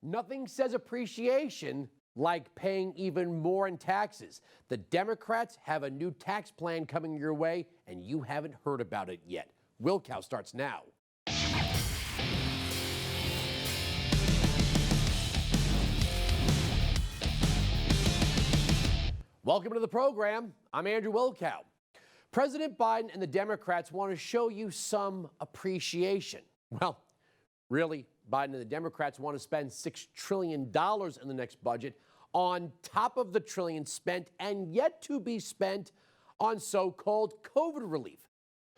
Nothing says appreciation like paying even more in taxes. The Democrats have a new tax plan coming your way, and you haven't heard about it yet. Wilkow starts now. Welcome to the program. I'm Andrew Wilkow. President Biden and the Democrats want to show you some appreciation. Well, really, Biden and the Democrats want to spend $6 trillion in the next budget on top of the trillion spent and yet to be spent on so-called COVID relief.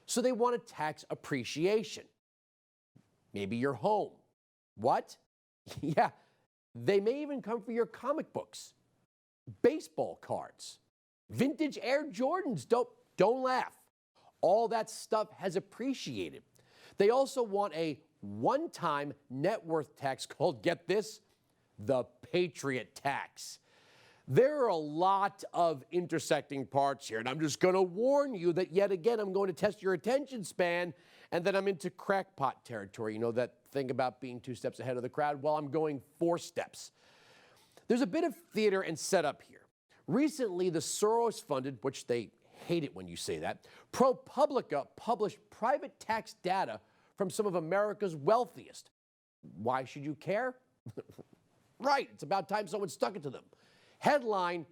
So they want to tax appreciation. Maybe your home. What? Yeah, they may even come for your comic books, baseball cards, vintage Air Jordans. Don't laugh. All that stuff has appreciated. They also want a one-time net worth tax called, get this, the Patriot tax. There are a lot of intersecting parts here, and I'm just going to warn you that yet again I'm going to test your attention span, and then I'm into crackpot territory. You know that thing about being 2 steps ahead of the crowd? Well, I'm going 4 steps. There's a bit of theater and setup here. Recently, the Soros-funded, which they hate it when you say that, ProPublica published private tax data from some of America's wealthiest. Why should you care? Right, it's about time someone stuck it to them. Headline,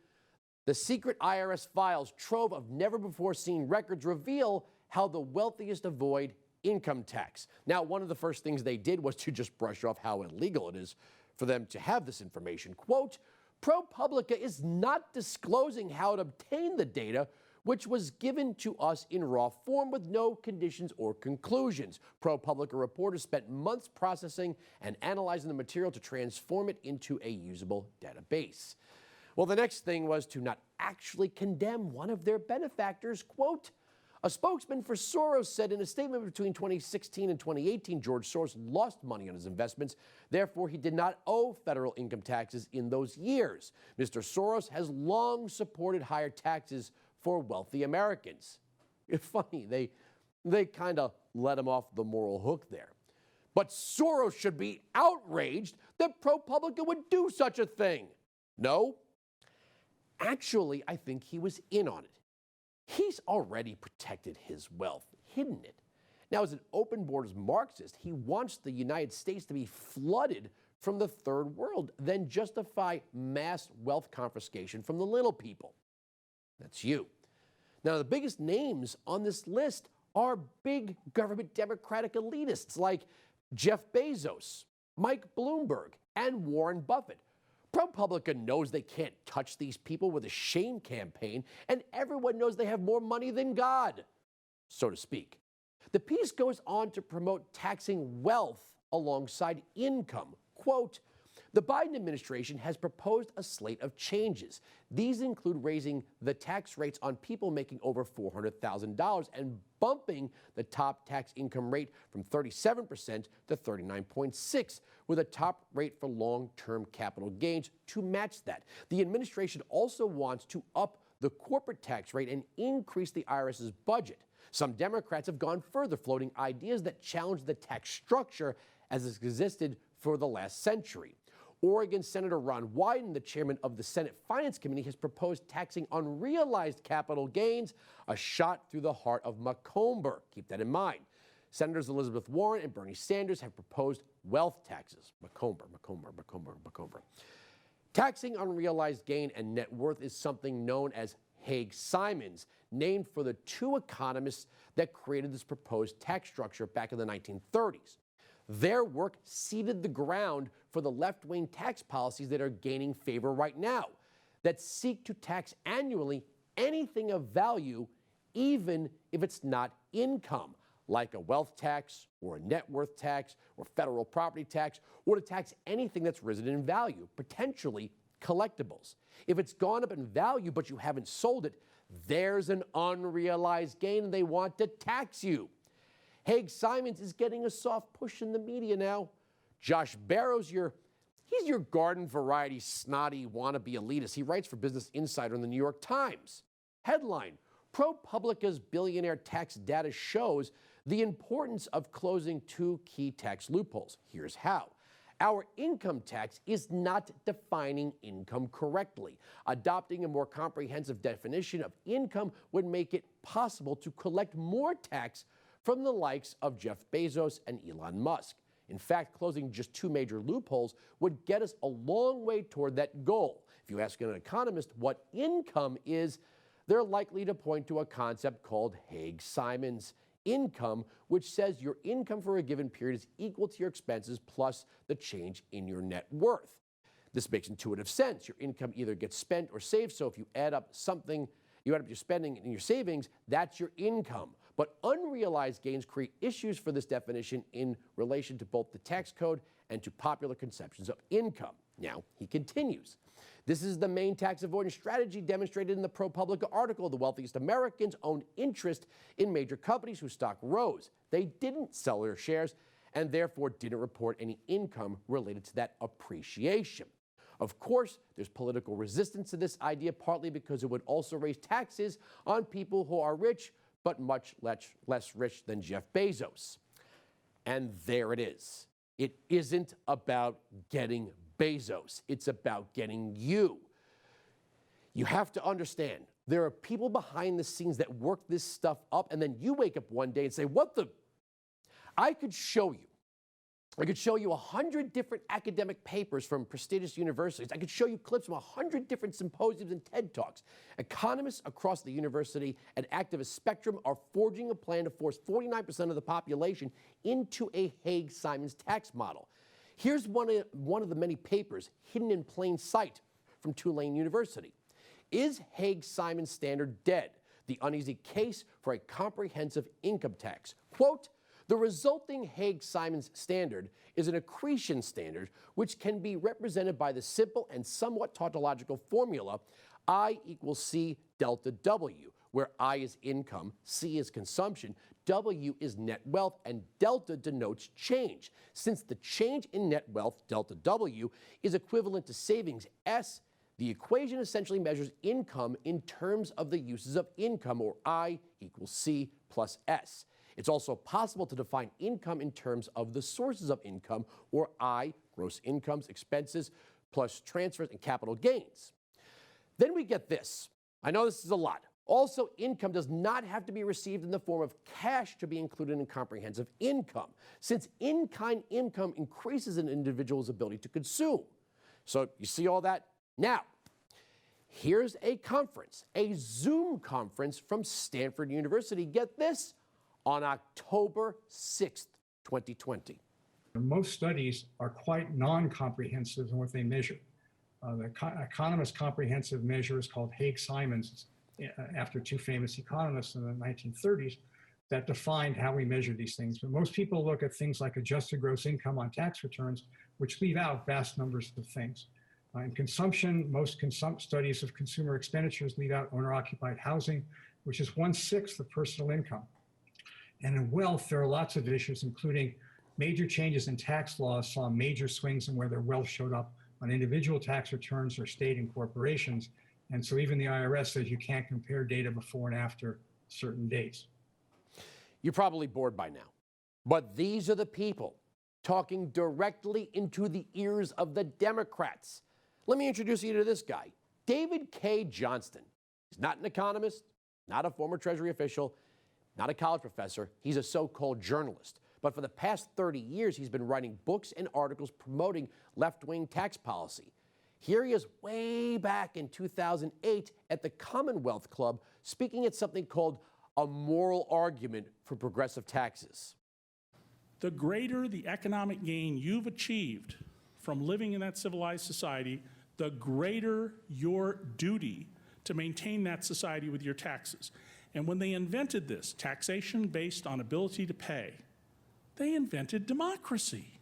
the secret IRS files trove of never-before-seen records reveal how the wealthiest avoid income tax. Now, one of the first things they did was to just brush off how illegal it is for them to have this information. Quote, ProPublica is not disclosing how to obtain the data, which was given to us in raw form with no conditions or conclusions. ProPublica reporters spent months processing and analyzing the material to transform it into a usable database. Well, the next thing was to not actually condemn one of their benefactors. Quote, a spokesman for Soros said in a statement between 2016 and 2018, George Soros lost money on his investments. Therefore, he did not owe federal income taxes in those years. Mr. Soros has long supported higher taxes for wealthy Americans. It's funny, they kind of let him off the moral hook there. But Soros should be outraged that ProPublica would do such a thing. No? Actually, I think he was in on it. He's already protected his wealth, hidden it. Now, as an open borders Marxist, he wants the United States to be flooded from the third world, then justify mass wealth confiscation from the little people. That's you. Now, the biggest names on this list are big government Democratic elitists like Jeff Bezos, Mike Bloomberg, and Warren Buffett. ProPublica knows they can't touch these people with a shame campaign, and everyone knows they have more money than God, so to speak. The piece goes on to promote taxing wealth alongside income. Quote, the Biden administration has proposed a slate of changes. These include raising the tax rates on people making over $400,000 and bumping the top tax income rate from 37% to 39.6%, with a top rate for long-term capital gains to match that. The administration also wants to up the corporate tax rate and increase the IRS's budget. Some Democrats have gone further, floating ideas that challenge the tax structure as it's existed for the last century. Oregon Senator Ron Wyden, the chairman of the Senate Finance Committee, has proposed taxing unrealized capital gains, a shot through the heart of Macomber. Keep that in mind. Senators Elizabeth Warren and Bernie Sanders have proposed wealth taxes. Macomber. Taxing unrealized gain and net worth is something known as Haig-Simons, named for the 2 economists that created this proposed tax structure back in the 1930s. Their work seeded the ground for the left-wing tax policies that are gaining favor right now, that seek to tax annually anything of value, even if it's not income, like a wealth tax or a net worth tax or federal property tax, or to tax anything that's risen in value, potentially collectibles. If it's gone up in value but you haven't sold it, there's an unrealized gain and they want to tax you. Haig-Simons is getting a soft push in the media now. Josh Barro's he's your garden variety snotty wannabe elitist. He writes for Business Insider in the New York Times. Headline, ProPublica's billionaire tax data shows the importance of closing 2 key tax loopholes. Here's how. Our income tax is not defining income correctly. Adopting a more comprehensive definition of income would make it possible to collect more tax from the likes of Jeff Bezos and Elon Musk. In fact, closing just two major loopholes would get us a long way toward that goal. If you ask an economist what income is, they're likely to point to a concept called Haig-Simon's income, which says your income for a given period is equal to your expenses plus the change in your net worth. This makes intuitive sense. Your income either gets spent or saved, so if you add up your spending and your savings, that's your income. But unrealized gains create issues for this definition in relation to both the tax code and to popular conceptions of income. Now, he continues. This is the main tax avoidance strategy demonstrated in the ProPublica article. The wealthiest Americans owned interest in major companies whose stock rose. They didn't sell their shares and therefore didn't report any income related to that appreciation. Of course, there's political resistance to this idea, partly because it would also raise taxes on people who are rich, but much less rich than Jeff Bezos. And there it is. It isn't about getting Bezos. It's about getting you. You have to understand, there are people behind the scenes that work this stuff up, and then you wake up one day and say, what the? I could show you 100 different academic papers from prestigious universities. I could show you clips from 100 different symposiums and TED Talks. Economists across the university and activist spectrum are forging a plan to force 49% of the population into a Haig-Simon's tax model. Here's one of the many papers hidden in plain sight from Tulane University. Is Haig-Simon's standard dead? The uneasy case for a comprehensive income tax. Quote, the resulting Haig-Simon's standard is an accretion standard which can be represented by the simple and somewhat tautological formula I equals C delta W, where I is income, C is consumption, W is net wealth, and delta denotes change. Since the change in net wealth, delta W, is equivalent to savings, S, the equation essentially measures income in terms of the uses of income, or I equals C plus S. It's also possible to define income in terms of the sources of income, or I, gross incomes, expenses, plus transfers and capital gains. Then we get this. I know this is a lot. Also, income does not have to be received in the form of cash to be included in comprehensive income, since in-kind income increases an individual's ability to consume. So you see all that? Now, here's a conference, a Zoom conference from Stanford University. Get this, on October 6th, 2020. Most studies are quite non-comprehensive in what they measure. The economist comprehensive measure is called Haig-Simon's, after two famous economists in the 1930s that defined how we measure these things. But most people look at things like adjusted gross income on tax returns, which leave out vast numbers of things. In consumption, most studies of consumer expenditures leave out owner-occupied housing, which is 1/6 of personal income. And in wealth, there are lots of issues, including major changes in tax laws saw major swings in whether wealth showed up on individual tax returns or state and corporations. And so even the IRS says you can't compare data before and after certain dates. You're probably bored by now, but these are the people talking directly into the ears of the Democrats. Let me introduce you to this guy, David K. Johnston. He's not an economist, not a former Treasury official, not a college professor. He's a so-called journalist. But for the past 30 years, he's been writing books and articles promoting left-wing tax policy. Here he is way back in 2008 at the Commonwealth Club speaking at something called a moral argument for progressive taxes. The greater the economic gain you've achieved from living in that civilized society, the greater your duty to maintain that society with your taxes. And when they invented this, taxation based on ability to pay, they invented democracy.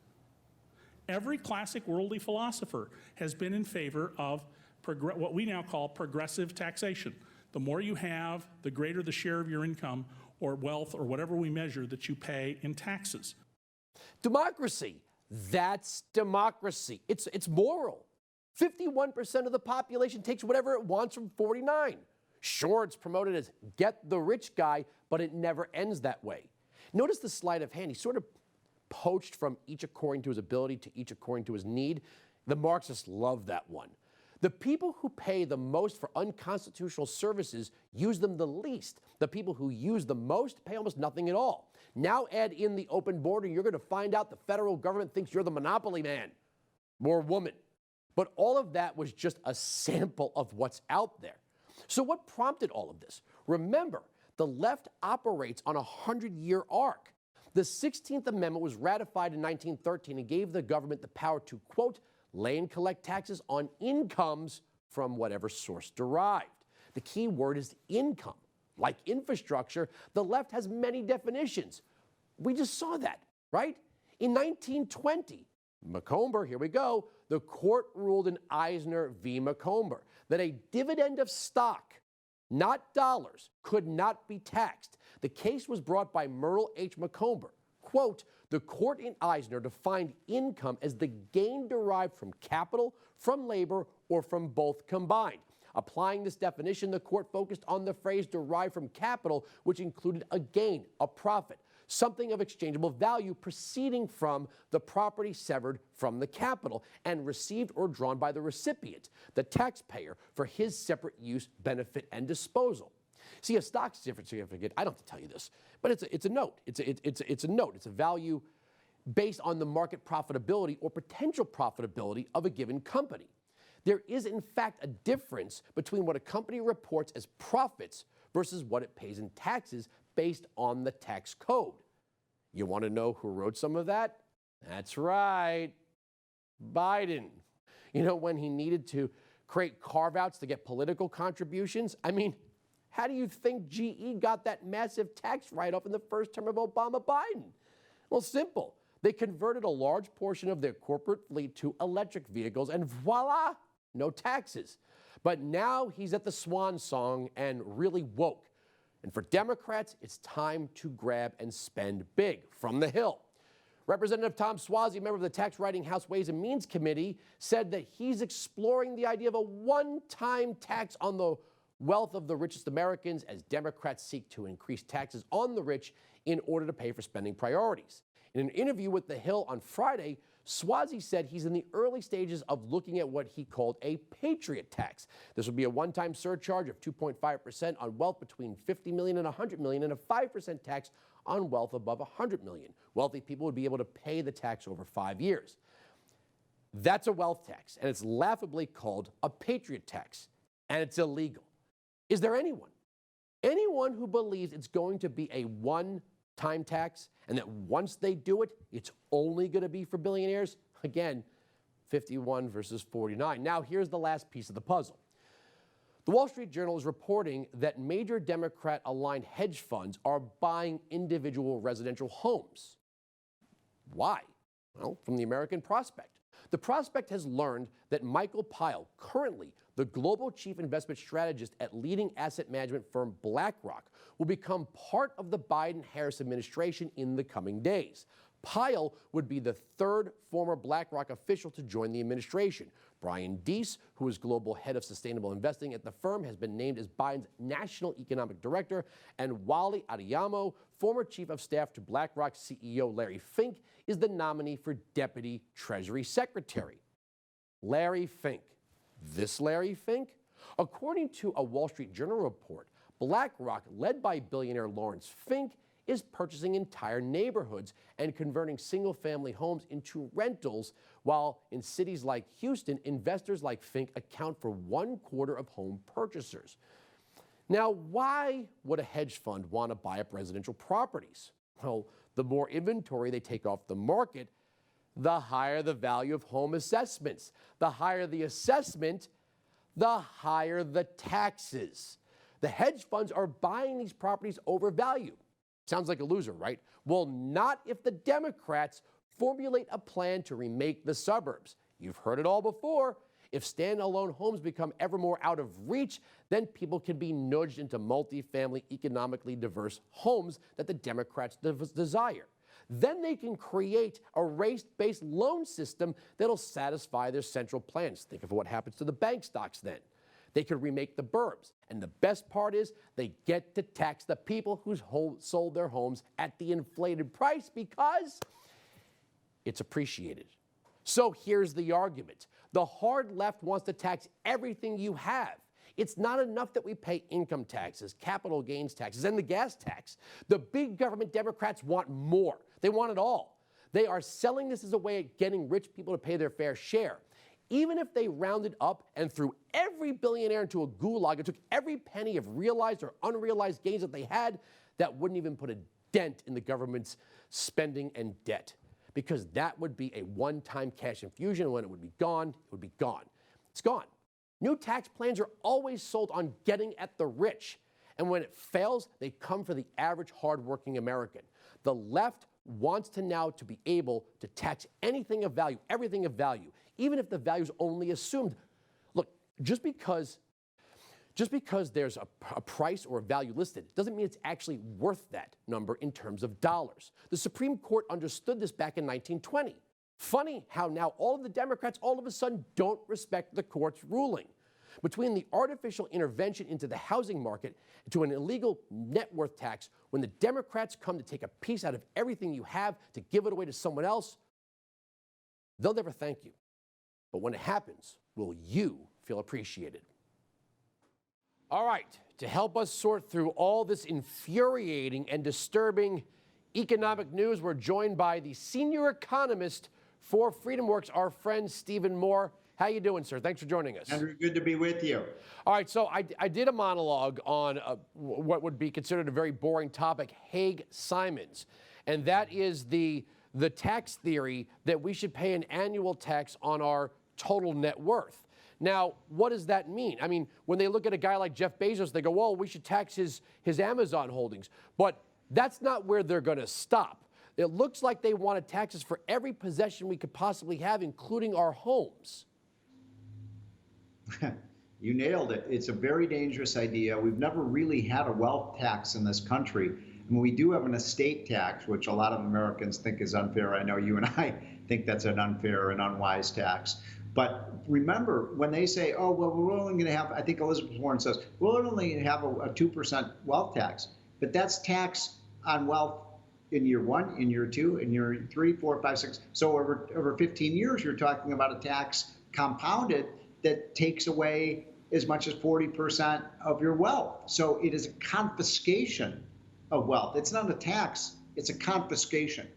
Every classic worldly philosopher has been in favor of what we now call progressive taxation. The more you have, the greater the share of your income or wealth or whatever we measure that you pay in taxes. Democracy, that's democracy. It's moral. 51% of the population takes whatever it wants from 49. Sure, it's promoted as get the rich guy, but it never ends that way. Notice the sleight of hand. He sort of poached from each according to his ability to each according to his need. The Marxists love that one. The people who pay the most for unconstitutional services use them the least. The people who use the most pay almost nothing at all. Now add in the open border, you're going to find out the federal government thinks you're the monopoly man or woman. But all of that was just a sample of what's out there. So what prompted all of this? Remember, the left operates on a 100-year arc. The 16th Amendment was ratified in 1913 and gave the government the power to, quote, lay and collect taxes on incomes from whatever source derived. The key word is income. Like infrastructure, the left has many definitions. We just saw that, right? In 1920, Macomber, here we go, the court ruled in Eisner v. Macomber that a dividend of stock, not dollars, could not be taxed. The case was brought by Myrtle H. Macomber. Quote, the court in Eisner defined income as the gain derived from capital, from labor, or from both combined. Applying this definition, the court focused on the phrase derived from capital, which included a gain, a profit, something of exchangeable value proceeding from the property severed from the capital and received or drawn by the recipient, the taxpayer, for his separate use, benefit, and disposal. See, a stock certificate, I don't have to tell you this, but it's a note. It's a note. It's a value based on the market profitability or potential profitability of a given company. There is, in fact, a difference between what a company reports as profits versus what it pays in taxes based on the tax code. You want to know who wrote some of that? That's right, Biden. You know, when he needed to create carve-outs to get political contributions, I mean, how do you think GE got that massive tax write-off in the first term of Obama-Biden? Well, simple. They converted a large portion of their corporate fleet to electric vehicles, and voila, no taxes. But now he's at the swan song and really woke. And for Democrats, it's time to grab and spend big. From the Hill, Representative Tom Suozzi, member of the Tax Writing House Ways and Means Committee, said that he's exploring the idea of a one-time tax on the wealth of the richest Americans as Democrats seek to increase taxes on the rich in order to pay for spending priorities. In an interview with The Hill on Friday, Suozzi said he's in the early stages of looking at what he called a Patriot tax. This would be a one-time surcharge of 2.5% on wealth between $50 million and $100 million and a 5% tax on wealth above $100 million. Wealthy people would be able to pay the tax over 5 years. That's a wealth tax, and it's laughably called a Patriot tax, and it's illegal. Is there anyone who believes it's going to be a one-time tax and that once they do it, it's only going to be for billionaires? Again, 51 versus 49. Now, here's the last piece of the puzzle. The Wall Street Journal is reporting that major Democrat-aligned hedge funds are buying individual residential homes. Why? Well, from the American Prospect. The Prospect has learned that Michael Pyle, currently the global chief investment strategist at leading asset management firm BlackRock, will become part of the Biden-Harris administration in the coming days. Pyle would be the third former BlackRock official to join the administration. Brian Deese, who is global head of sustainable investing at the firm, has been named as Biden's national economic director, and Wally Adeyemo, former chief of staff to BlackRock CEO Larry Fink, is the nominee for deputy treasury secretary. Larry Fink. This Larry Fink? According to a Wall Street Journal report, BlackRock, led by billionaire Lawrence Fink, is purchasing entire neighborhoods and converting single-family homes into rentals, while in cities like Houston, investors like Fink account for 1/4 of home purchasers. Now, why would a hedge fund want to buy up residential properties? Well, the more inventory they take off the market, the higher the value of home assessments. The higher the assessment, the higher the taxes. The hedge funds are buying these properties over value. Sounds like a loser, right? Well, not if the Democrats formulate a plan to remake the suburbs. You've heard it all before. If standalone homes become ever more out of reach, then people can be nudged into multifamily, economically diverse homes that the Democrats desire. Then they can create a race-based loan system that'll satisfy their central plans. Think of what happens to the bank stocks then. They could remake the burbs. And the best part is they get to tax the people who sold their homes at the inflated price, because it's appreciated. So here's the argument. The hard left wants to tax everything you have. It's not enough that we pay income taxes, capital gains taxes, and the gas tax. The big government Democrats want more. They want it all. They are selling this as a way of getting rich people to pay their fair share. Even if they rounded up and threw every billionaire into a gulag and took every penny of realized or unrealized gains that they had, that wouldn't even put a dent in the government's spending and debt, because that would be a one-time cash infusion, and when it would be gone, it would be gone. It's gone. New tax plans are always sold on getting at the rich, and when it fails, they come for the average hardworking American. The left wants to now to be able to tax anything of value, everything of value, even if the value is only assumed. Look, just because there's a price or a value listed doesn't mean it's actually worth that number in terms of dollars. The Supreme Court understood this back in 1920. Funny how now all of the Democrats all of a sudden don't respect the court's ruling. Between the artificial intervention into the housing market to an illegal net worth tax, when the Democrats come to take a piece out of everything you have to give it away to someone else, they'll never thank you. But when it happens, will you feel appreciated? All right, to help us sort through all this infuriating and disturbing economic news, we're joined by the senior economist for FreedomWorks, our friend Stephen Moore. How you doing, sir? Thanks for joining us. Andrew, good to be with you. All right, so I did a monologue on what would be considered a very boring topic, Haig-Simons, and that is the tax theory that we should pay an annual tax on our total net worth. Now, what does that mean? I mean, when they look at a guy like Jeff Bezos, they go, well, we should tax his Amazon holdings. But that's not where they're going to stop. It looks like they want to tax us for every possession we could possibly have, including our homes. You nailed it. It's a very dangerous idea. We've never really had a wealth tax in this country. And we do have an estate tax, which a lot of Americans think is unfair. I know you and I think that's an unfair and unwise tax. But remember, when they say, oh, well, we're only going to have, I think Elizabeth Warren says, we'll only have a 2% wealth tax. But that's tax on wealth in year 1, in year 2, in year 3, 4, 5, 6. So over 15 years, you're talking about a tax compounded that takes away as much as 40% of your wealth. So it is a confiscation of wealth. It's not a tax, it's a confiscation.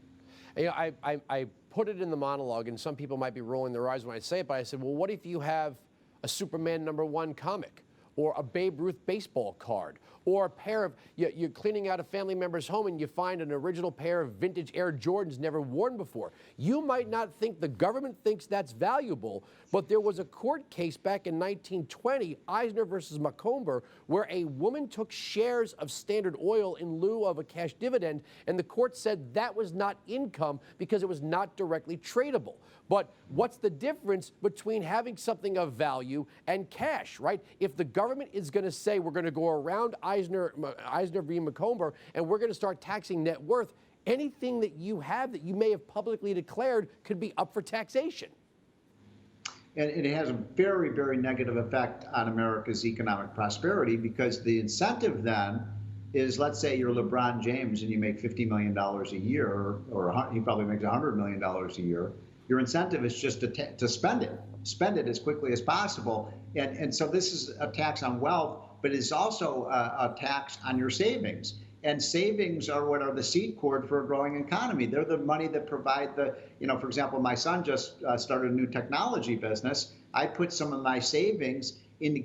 You know, I put it in the monologue, and some people might be rolling their eyes when I say it, but I said, well, what if you have a Superman #1 comic, or a Babe Ruth baseball card, or a pair of, you're cleaning out a family member's home and you find an original pair of vintage Air Jordans never worn before. You might not think the government thinks that's valuable, but there was a court case back in 1920, Eisner versus Macomber, where a woman took shares of Standard Oil in lieu of a cash dividend, and the court said that was not income because it was not directly tradable. But what's the difference between having something of value and cash, right? If the government is going to say we're going to go around Eisner v. Macomber and we're going to start taxing net worth, anything that you have that you may have publicly declared could be up for taxation. And it has a very, very negative effect on America's economic prosperity, because the incentive then is, let's say you're LeBron James and you make $50 million a year, or he probably makes $100 million a year. Your incentive is just to spend it as quickly as possible. And so this is a tax on wealth, but it's also a tax on your savings. And savings are what are the seed cord for a growing economy. They're the money that provide the, for example, my son just started a new technology business. I put some of my savings into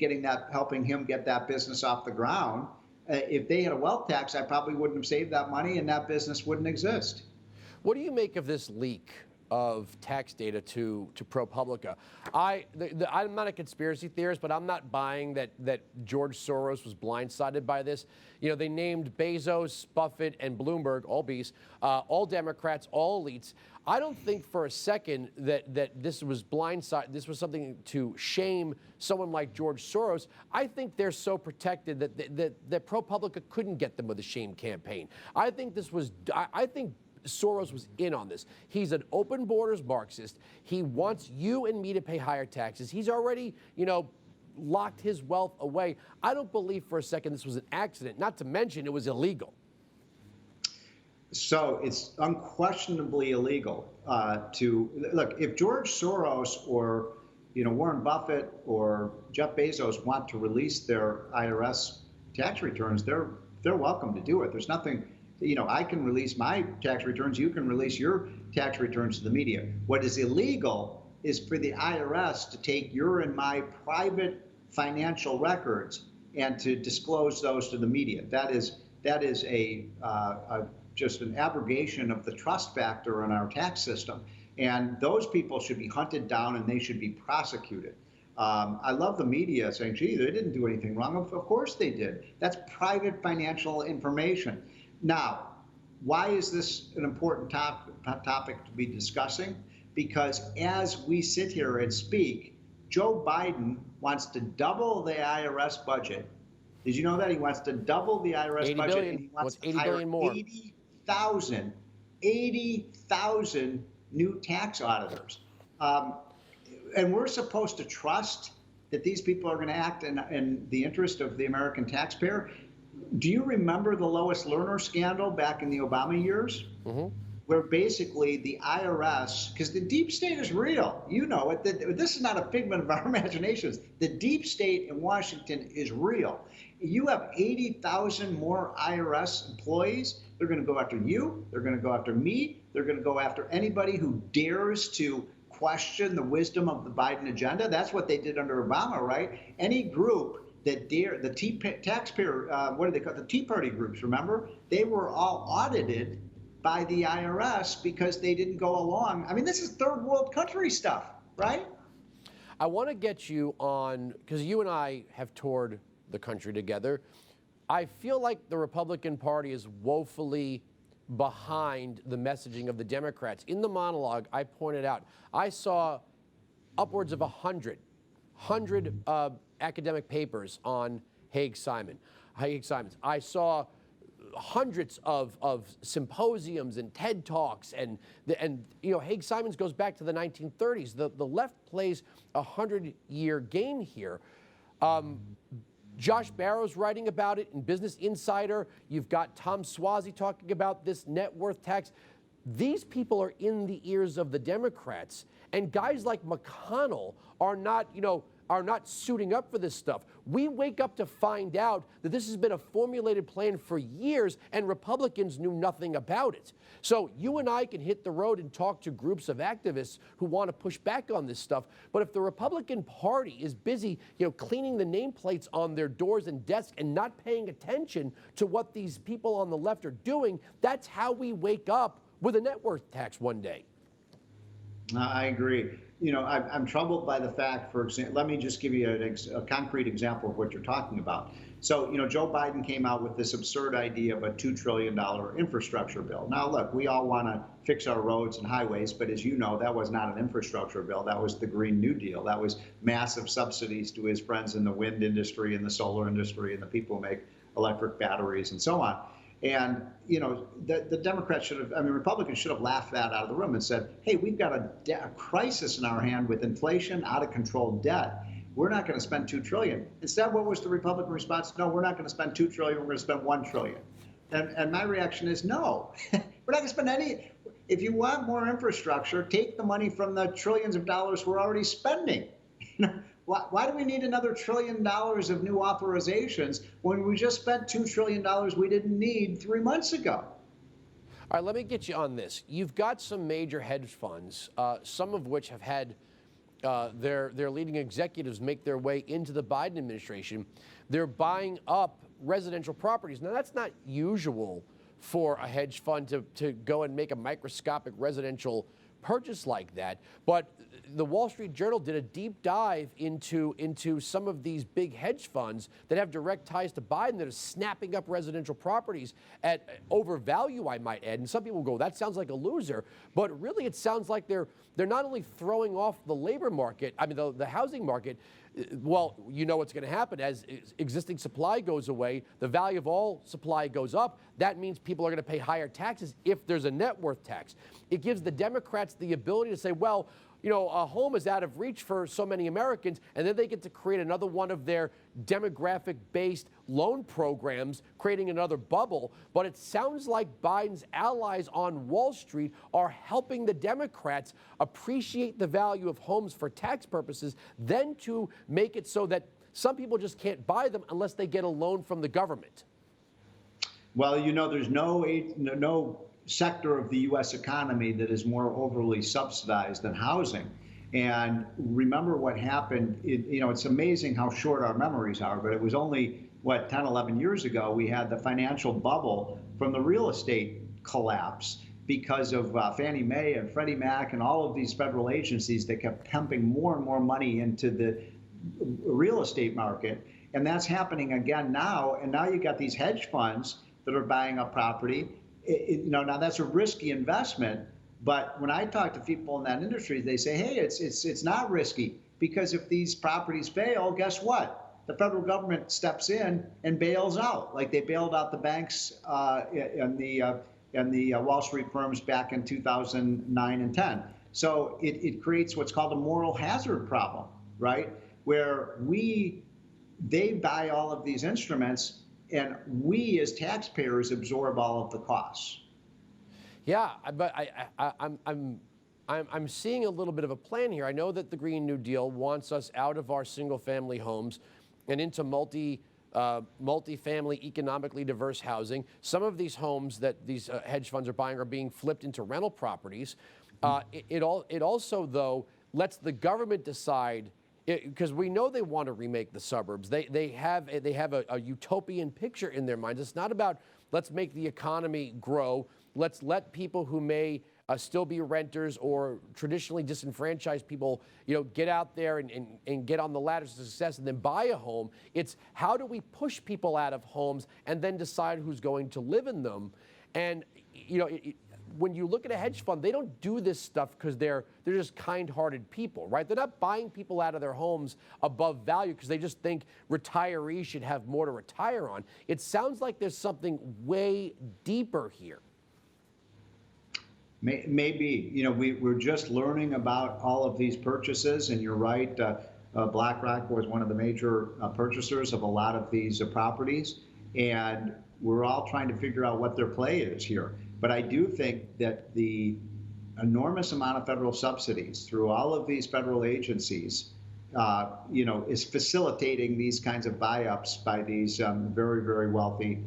helping him get that business off the ground. If they had a wealth tax, I probably wouldn't have saved that money and that business wouldn't exist. What do you make of this leak of tax data to ProPublica? I'm not a conspiracy theorist, but I'm not buying that George Soros was blindsided by this. You know, they named Bezos, Buffett, and Bloomberg, all B's, all Democrats, all elites. I don't think for a second that this was blindside. This was something to shame someone like George Soros. I think they're so protected that ProPublica couldn't get them with a shame campaign. I think Soros was in on this. He's an open borders Marxist. He wants you and me to pay higher taxes. He's already, locked his wealth away. I don't believe for a second this was an accident, not to mention it was illegal. So it's unquestionably illegal to look. If George Soros or Warren Buffett or Jeff Bezos want to release their IRS tax returns, they're welcome to do it. There's nothing. I can release my tax returns. You can release your tax returns to the media. What is illegal is for the IRS to take your and my private financial records and to disclose those to the media. That is just an abrogation of the trust factor in our tax system. And those people should be hunted down and they should be prosecuted. I love the media saying, gee, they didn't do anything wrong. Of course they did. That's private financial information. Now, why is this an important topic to be discussing? Because as we sit here and speak, Joe Biden wants to double the IRS budget. Did you know that? He wants to double the IRS budget. Billion. And he wants to 80 hire billion more. 80,000 new tax auditors. And we're supposed to trust that these people are going to act in the interest of the American taxpayer. Do you remember the Lois Lerner scandal back in the Obama years? Mm-hmm. Where basically the IRS, because the deep state is real, this is not a figment of our imaginations. The deep state in Washington is real. You have 80,000 more IRS employees. They're going to go after you. They're going to go after me. They're going to go after anybody who dares to question the wisdom of the Biden agenda. That's what they did under Obama, right? Any group that dare, the taxpayer, what do they call it? The Tea Party groups, remember? They were all audited by the IRS because they didn't go along. I mean, this is third world country stuff, right? I want to get you on, because you and I have toured the country together. I feel like the Republican Party is woefully behind the messaging of the Democrats. In the monologue, I pointed out, I saw upwards of 100 academic papers on Haig-Simons. I saw hundreds of symposiums and TED Talks, and Haig-Simons goes back to the 1930s. The left plays a 100-year game here. Josh Barro's writing about it in Business Insider. You've got Tom Suozzi talking about this net worth tax. These people are in the ears of the Democrats, and guys like McConnell are not suiting up for this stuff. We wake up to find out that this has been a formulated plan for years, and Republicans knew nothing about it. So you and I can hit the road and talk to groups of activists who want to push back on this stuff. But if the Republican Party is busy, cleaning the nameplates on their doors and desks and not paying attention to what these people on the left are doing, that's how we wake up with a net worth tax one day. I agree. I'm troubled by the fact, for example, let me just give you a concrete example of what you're talking about. So, Joe Biden came out with this absurd idea of a $2 trillion infrastructure bill. Now, look, we all want to fix our roads and highways, but as you know, that was not an infrastructure bill. That was the Green New Deal. That was massive subsidies to his friends in the wind industry and the solar industry and the people who make electric batteries and so on. And, the Democrats Republicans should have laughed that out of the room and said, hey, we've got a crisis in our hand with inflation, out of control debt. We're not going to spend $2 trillion. Instead, what was the Republican response? No, we're not going to spend $2 trillion. We're going to spend $1 trillion. And my reaction is no, we're not going to spend any. If you want more infrastructure, take the money from the trillions of dollars we're already spending. Why do we need another $1 trillion of new authorizations when we just spent $2 trillion we didn't need 3 months ago? All right, let me get you on this. You've got some major hedge funds, some of which have had their leading executives make their way into the Biden administration. They're buying up residential properties. Now, that's not usual for a hedge fund to go and make a microscopic residential purchase like that. But the Wall Street Journal did a deep dive into some of these big hedge funds that have direct ties to Biden that are snapping up residential properties at overvalue, I might add. And some people go, that sounds like a loser. But really, it sounds like they're not only throwing off the labor market, the housing market. Well, you know what's going to happen as existing supply goes away, the value of all supply goes up. That means people are going to pay higher taxes if there's a net worth tax. It gives the Democrats the ability to say, well, a home is out of reach for so many Americans, and then they get to create another one of their demographic-based loan programs, creating another bubble. But it sounds like Biden's allies on Wall Street are helping the Democrats appreciate the value of homes for tax purposes, then to make it so that some people just can't buy them unless they get a loan from the government. Well, there's no sector of the U.S. economy that is more overly subsidized than housing. And remember what happened. It's amazing how short our memories are, but it was only, 10, 11 years ago, we had the financial bubble from the real estate collapse because of Fannie Mae and Freddie Mac and all of these federal agencies that kept pumping more and more money into the real estate market. And that's happening again now. And now you got these hedge funds that are buying up property. Now that's a risky investment, but when I talk to people in that industry, they say, hey, it's not risky, because if these properties fail, guess what? The federal government steps in and bails out, like they bailed out the banks and the Wall Street firms back in 2009 and 10. So it creates what's called a moral hazard problem, right? Where they buy all of these instruments, and we as taxpayers absorb all of the costs. Yeah, but I'm seeing a little bit of a plan here. I know that the Green New Deal wants us out of our single-family homes and into multi-family, economically diverse housing. Some of these homes that these hedge funds are buying are being flipped into rental properties. It also, though, lets the government decide, because we know they want to remake the suburbs. They have a utopian picture in their minds. It's not about let's make the economy grow. Let's let people who may still be renters or traditionally disenfranchised people, get out there and get on the ladder to success and then buy a home. It's how do we push people out of homes and then decide who's going to live in them. And when you look at a hedge fund, they don't do this stuff because they're just kind-hearted people, right? They're not buying people out of their homes above value because they just think retirees should have more to retire on. It sounds like there's something way deeper here. Maybe. We're just learning about all of these purchases, and you're right. BlackRock was one of the major purchasers of a lot of these properties, and we're all trying to figure out what their play is here. But I do think that the enormous amount of federal subsidies through all of these federal agencies, is facilitating these kinds of buy-ups by these very, very wealthy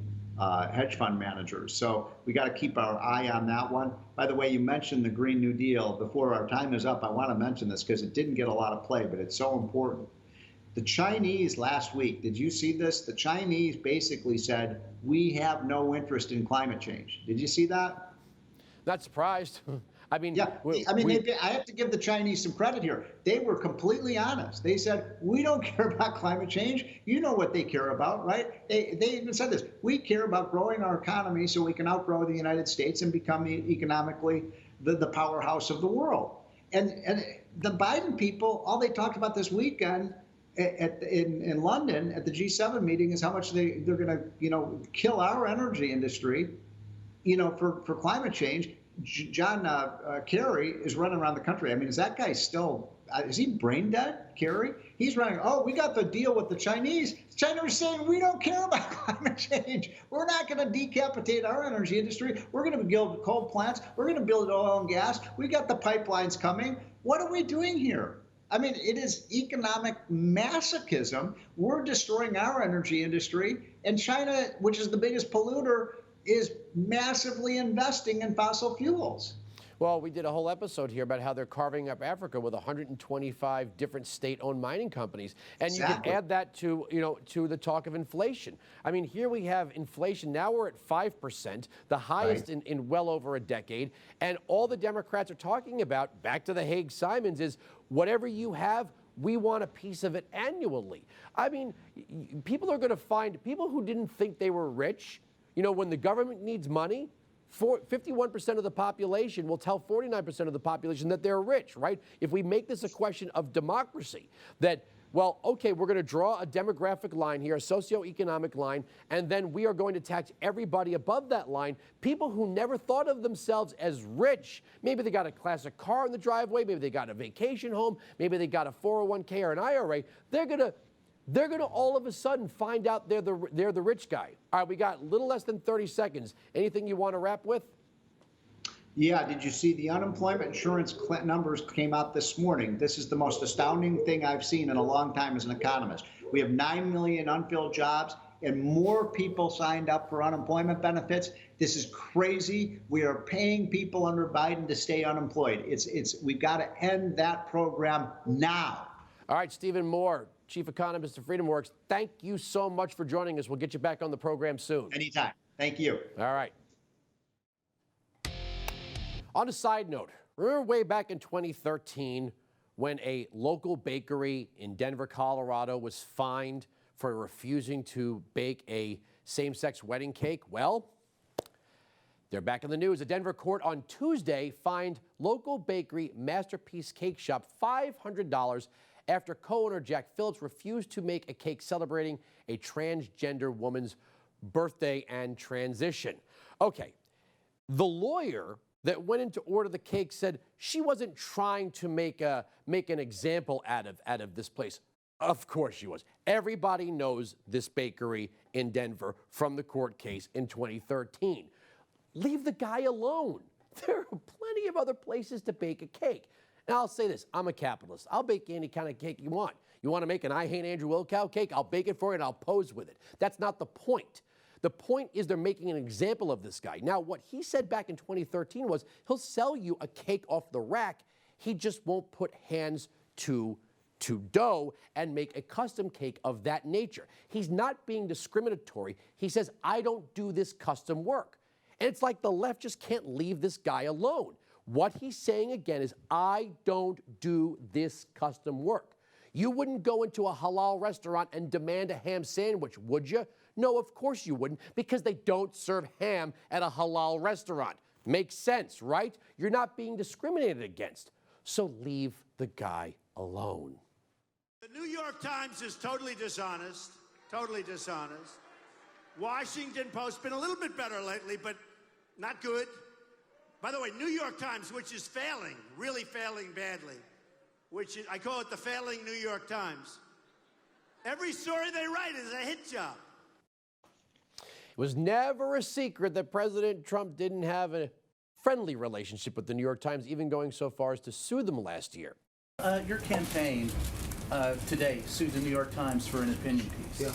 hedge fund managers. So we got to keep our eye on that one. By the way, you mentioned the Green New Deal. Before our time is up, I want to mention this because it didn't get a lot of play, but it's so important. The Chinese last week, did you see this? The Chinese basically said, we have no interest in climate change. Did you see that? Not surprised. I mean, yeah. I have to give the Chinese some credit here. They were completely honest. They said, we don't care about climate change. You know what they care about, right? They even said this. We care about growing our economy so we can outgrow the United States and become economically the powerhouse of the world. And the Biden people, all they talked about this weekend in London at the G7 meeting is how much they're going to, kill our energy industry, for climate change. John Kerry is running around the country. I mean, is that guy still, is he brain dead, Kerry? He's running, we got the deal with the Chinese. China is saying, we don't care about climate change. We're not going to decapitate our energy industry. We're going to build coal plants. We're going to build oil and gas. We got the pipelines coming. What are we doing here? I mean, it is economic masochism. We're destroying our energy industry. And China, which is the biggest polluter, is massively investing in fossil fuels. Well, we did a whole episode here about how they're carving up Africa with 125 different state-owned mining companies. And Exactly. You can add that to, to the talk of inflation. I mean, here we have inflation. Now we're at 5%, the highest in well over a decade. And all the Democrats are talking about, back to the Hague-Simons, is whatever you have, we want a piece of it annually. I mean, people are going to find, people who didn't think they were rich, when the government needs money, 51% of the population will tell 49% of the population that they're rich, right? If we make this a question of democracy, that well, okay, we're going to draw a demographic line here, a socioeconomic line, and then we are going to tax everybody above that line, people who never thought of themselves as rich. Maybe they got a classic car in the driveway, maybe they got a vacation home, maybe they got a 401k or an IRA. They're going to all of a sudden find out they're the rich guy. All right, we got a little less than 30 seconds. Anything you want to wrap with? Yeah, did you see the unemployment insurance numbers came out this morning? This is the most astounding thing I've seen in a long time as an economist. We have 9 million unfilled jobs and more people signed up for unemployment benefits. This is crazy. We are paying people under Biden to stay unemployed. We've got to end that program now. All right, Stephen Moore, Chief Economist of FreedomWorks, thank you so much for joining us. We'll get you back on the program soon. Anytime. Thank you. All right. On a side note, remember way back in 2013 when a local bakery in Denver, Colorado was fined for refusing to bake a same-sex wedding cake? Well, they're back in the news. A Denver court on Tuesday fined local bakery Masterpiece Cake Shop $500 after co-owner Jack Phillips refused to make a cake celebrating a transgender woman's birthday and transition. Okay, the lawyer that went in to order the cake said she wasn't trying to make an example out of this place. Of course she was. Everybody knows this bakery in Denver from the court case in 2013. Leave the guy alone. There are plenty of other places to bake a cake. And I'll say this, I'm a capitalist. I'll bake any kind of cake you want. You want to make an I Hate Andrew Wilkow cake? I'll bake it for you and I'll pose with it. That's not the point. The point is they're making an example of this guy. Now, what he said back in 2013 was he'll sell you a cake off the rack. He just won't put hands to dough and make a custom cake of that nature. He's not being discriminatory. He says, I don't do this custom work. And it's like the left just can't leave this guy alone. What he's saying again is, I don't do this custom work. You wouldn't go into a halal restaurant and demand a ham sandwich, would you? No, of course you wouldn't, because they don't serve ham at a halal restaurant. Makes sense, right? You're not being discriminated against. So leave the guy alone. The New York Times is totally dishonest, totally dishonest. Washington Post been a little bit better lately, but not good. By the way, New York Times, which is failing, really failing badly, which is, I call it the failing New York Times. Every story they write is a hit job. It was never a secret that President Trump didn't have a friendly relationship with the New York Times, even going so far as to sue them last year. Your campaign today sued the New York Times for an opinion piece. Yeah.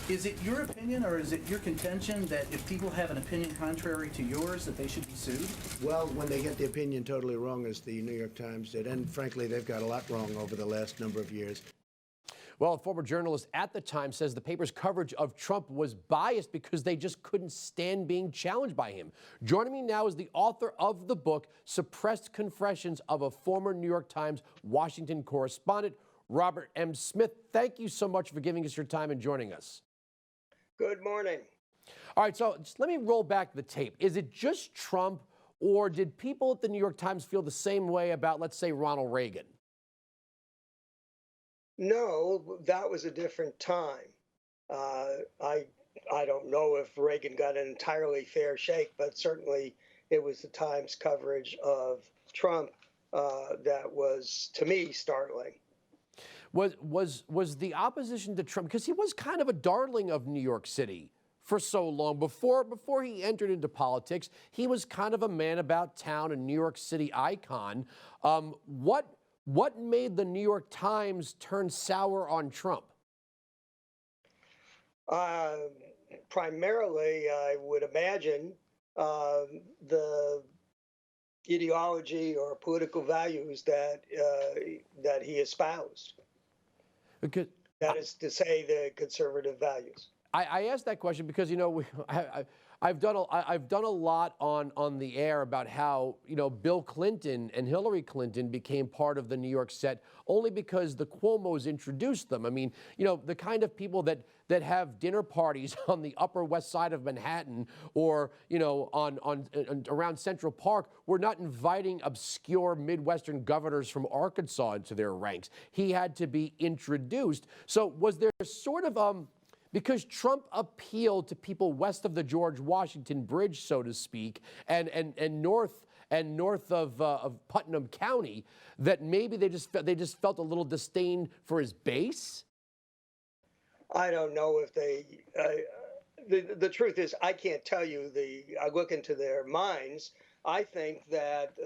Is it your opinion, or is it your contention that if people have an opinion contrary to yours, that they should be sued? Well, when they get the opinion totally wrong, as the New York Times did, and frankly, they've got a lot wrong over the last number of years. Well, a former journalist at the Times says the paper's coverage of Trump was biased because they just couldn't stand being challenged by him. Joining me now is the author of the book, Suppressed Confessions of a Former New York Times Washington Correspondent, Robert M. Smith. Thank you so much for giving us your time and joining us. Good morning. All right, so just let me roll back the tape. Is it just Trump, or did people at the New York Times feel the same way about, let's say, Ronald Reagan? No, that was a different time. I don't know if Reagan got an entirely fair shake, but certainly it was the Times coverage of Trump that was, to me, startling. Was the opposition to Trump, because he was kind of a darling of New York City for so long. Before he entered into politics, he was kind of a man about town, a New York City icon. What made the New York Times turn sour on Trump? Primarily, I would imagine the ideology or political values that he espoused. Because that is to say, the conservative values. I asked that question because, you know, I've done a lot on the air about how, you know, Bill Clinton and Hillary Clinton became part of the New York set only because the Cuomos introduced them. I mean, you know, the kind of people that have dinner parties on the Upper West Side of Manhattan or, you know, on around Central Park were not inviting obscure Midwestern governors from Arkansas into their ranks. He had to be introduced. So was there sort of because Trump appealed to people west of the George Washington Bridge, so to speak, and north of Putnam County, that maybe they just felt a little disdain for his base? I don't know if they. The truth is, I can't tell you. I look into their minds. I think that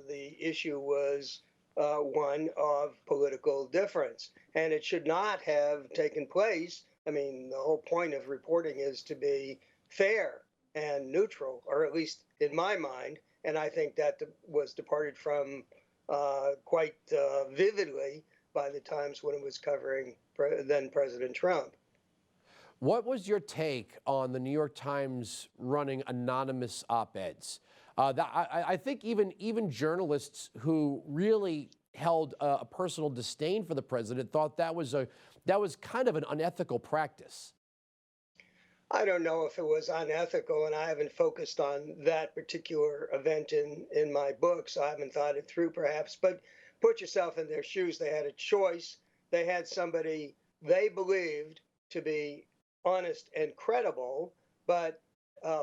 the issue was one of political difference, and it should not have taken place. I mean, the whole point of reporting is to be fair and neutral, or at least in my mind. And I think that was departed from quite vividly by the times when it was covering then President Trump. What was your take on the New York Times running anonymous op-eds? I think even journalists who really held a personal disdain for the president thought that was kind of an unethical practice. I don't know if it was unethical, and I haven't focused on that particular event in my book, so I haven't thought it through perhaps. But put yourself in their shoes. They had a choice. They had somebody they believed to be honest and credible, but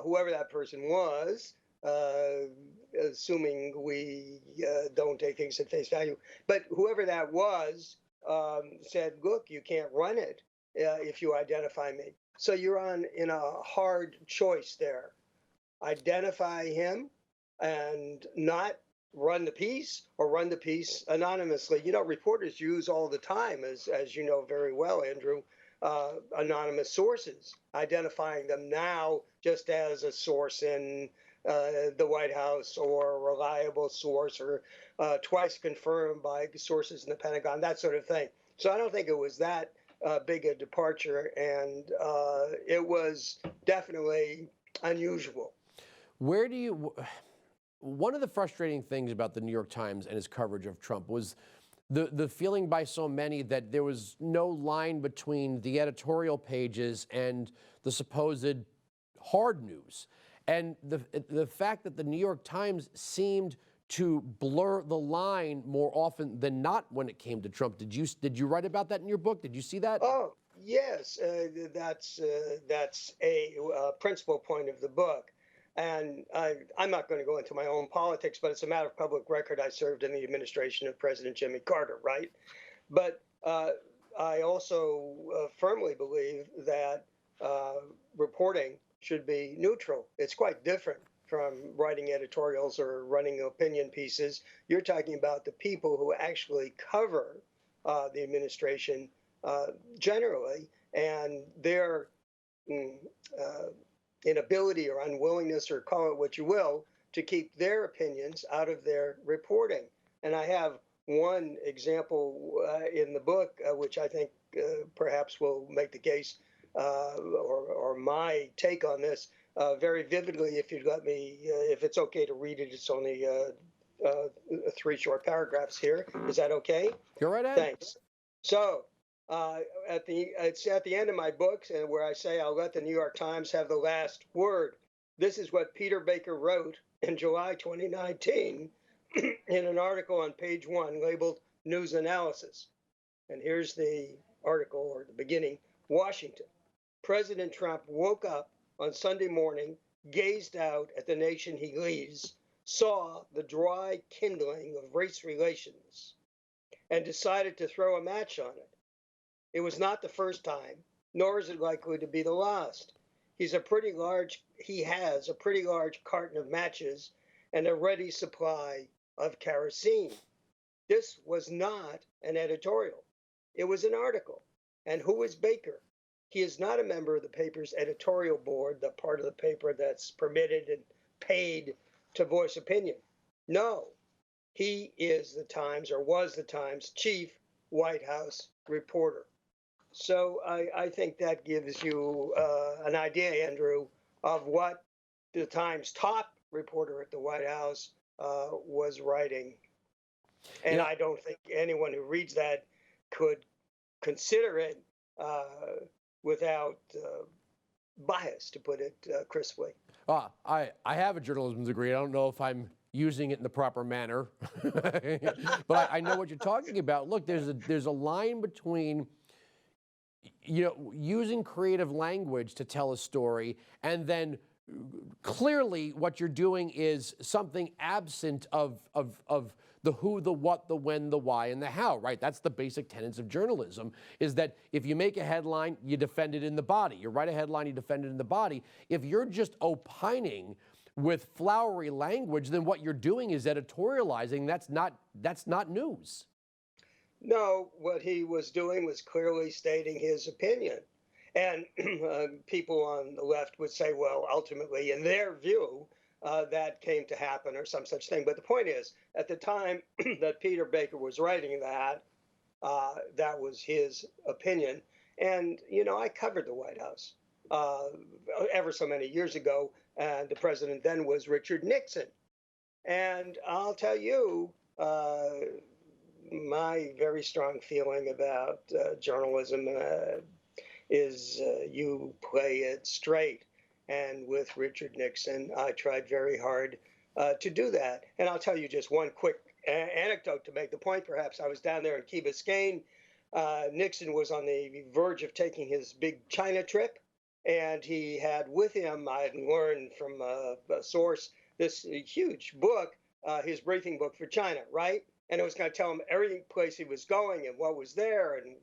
whoever that person was, assuming we don't take things at face value, but whoever that was said, look, you can't run it if you identify me. So you're in a hard choice there. Identify him and not run the piece, or run the piece anonymously. You know, reporters use all the time, as you know very well, Andrew, anonymous sources, identifying them now just as a source in the White House, or a reliable source, or twice confirmed by sources in the Pentagon, that sort of thing. So I don't think it was that big a departure, and it was definitely unusual. One of the frustrating things about the New York Times and its coverage of Trump was the feeling by so many that there was no line between the editorial pages and the supposed hard news. And the fact that the New York Times seemed to blur the line more often than not when it came to Trump. Did you write about that in your book? Did you see that? Oh, yes, that's a principal point of the book. And I'm not going to go into my own politics, but it's a matter of public record. I served in the administration of President Jimmy Carter, right? But I also firmly believe that reporting should be neutral. It's quite different from writing editorials or running opinion pieces. You're talking about the people who actually cover the administration generally, and their inability or unwillingness, or call it what you will, to keep their opinions out of their reporting. And I have one example in the book, which I think perhaps will make the case, or my take on this very vividly, if you'd let me, if it's okay to read it. It's only 3 short paragraphs here. Is that okay? Go right ahead. Thanks. So it's at the end of my book, and where I say I'll let the New York Times have the last word. This is what Peter Baker wrote in July 2019 in an article on page 1 labeled News Analysis. And here's the article, or the beginning. Washington. President Trump woke up on Sunday morning, gazed out at the nation he leads, saw the dry kindling of race relations, and decided to throw a match on it. It was not the first time, nor is it likely to be the last. He has a pretty large carton of matches and a ready supply of kerosene. This was not an editorial. It was an article. And who is Baker? He is not a member of the paper's editorial board, the part of the paper that's permitted and paid to voice opinion. No, he is the Times, or was the Times, chief White House reporter. So I think that gives you an idea, Andrew, of what the Times top reporter at the White House was writing. And I don't think anyone who reads that could consider it without bias, to put it crisply. I have a journalism degree. I don't know if I'm using it in the proper manner, but I know what you're talking about. Look, there's a line between, using creative language to tell a story, and then clearly what you're doing is something absent of the who, the what, the when, the why, and the how, right? That's the basic tenets of journalism, is that if you make a headline, you defend it in the body. You write a headline, you defend it in the body. If you're just opining with flowery language, then what you're doing is editorializing. That's not news. No, what he was doing was clearly stating his opinion. And people on the left would say, well, ultimately, in their view, that came to happen or some such thing. But the point is, at the time that Peter Baker was writing that, that was his opinion. And, I covered the White House ever so many years ago. And the president then was Richard Nixon. And I'll tell you, my very strong feeling about journalism is you play it straight. And with Richard Nixon, I tried very hard to do that. And I'll tell you just one quick anecdote to make the point, perhaps. I was down there in Key Biscayne. Nixon was on the verge of taking his big China trip. And he had with him, I had learned from a source, this huge book, his briefing book for China, right? And it was going to tell him every place he was going and what was there and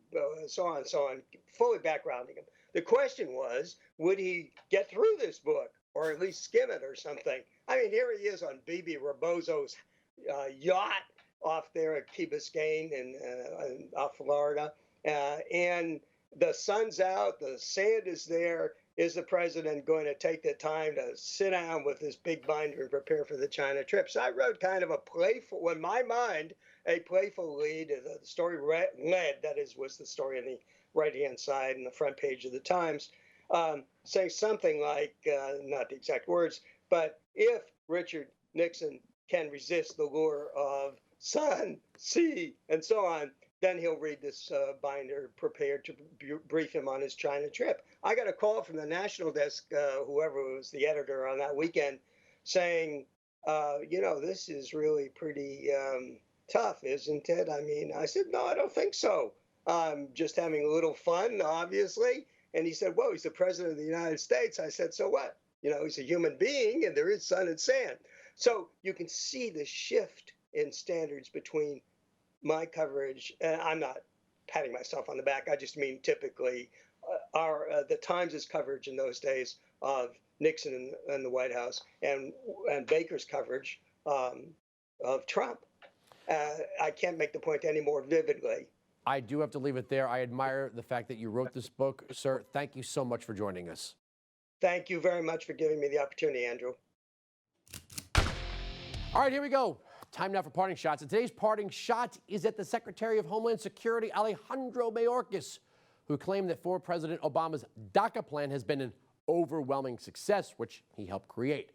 so on and so on, fully backgrounding him. The question was, would he get through this book or at least skim it or something? I mean, here he is on B.B. Rebozo's yacht off there at Key Biscayne in off Florida. And the sun's out, the sand is there. Is the president going to take the time to sit down with this big binder and prepare for the China trip? So I wrote kind of a playful, in my mind, a playful lead. The story led, that is, was the story on the right-hand side and the front page of the Times, saying something like, not the exact words, but if Richard Nixon can resist the lure of sun, sea, and so on, then he'll read this binder prepared to brief him on his China trip. I got a call from the national desk, whoever was the editor on that weekend, saying, this is really pretty tough, isn't it? I mean, I said, no, I don't think so. I'm just having a little fun, obviously. And he said, well, he's the president of the United States. I said, so what? He's a human being and there is sun and sand. So you can see the shift in standards between my coverage, and I'm not patting myself on the back. I just mean typically the Times' coverage in those days of Nixon and the White House, and Baker's coverage of Trump. I can't make the point any more vividly. I do have to leave it there. I admire the fact that you wrote this book, sir. Thank you so much for joining us. Thank you very much for giving me the opportunity, Andrew. All right, here we go. Time now for parting shots. And today's parting shot is at the Secretary of Homeland Security, Alejandro Mayorkas, who claimed that former President Obama's DACA plan has been an overwhelming success, which he helped create.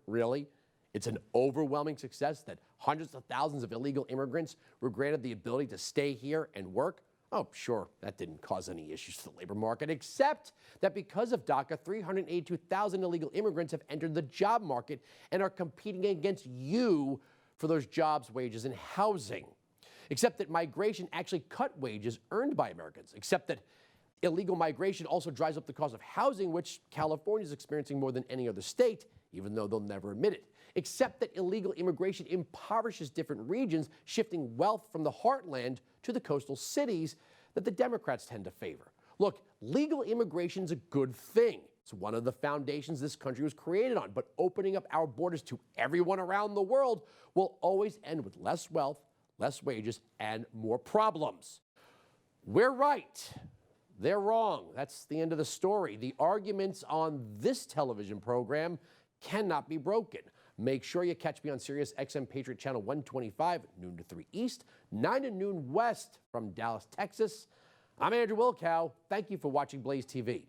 Really? It's an overwhelming success that hundreds of thousands of illegal immigrants were granted the ability to stay here and work? Oh, sure, that didn't cause any issues to the labor market, except that because of DACA, 382,000 illegal immigrants have entered the job market and are competing against you for those jobs, wages, and housing. Except that migration actually cut wages earned by Americans. Except that illegal migration also drives up the cost of housing, which California is experiencing more than any other state, even though they'll never admit it. Except that illegal immigration impoverishes different regions, shifting wealth from the heartland to the coastal cities that the Democrats tend to favor. Look, legal immigration is a good thing. It's one of the foundations this country was created on, but opening up our borders to everyone around the world will always end with less wealth, less wages, and more problems. We're right. They're wrong. That's the end of the story. The arguments on this television program cannot be broken. Make sure you catch me on Sirius XM Patriot Channel 125, noon to 3 East, 9 to noon West from Dallas, Texas. I'm Andrew Wilkow. Thank you for watching Blaze TV.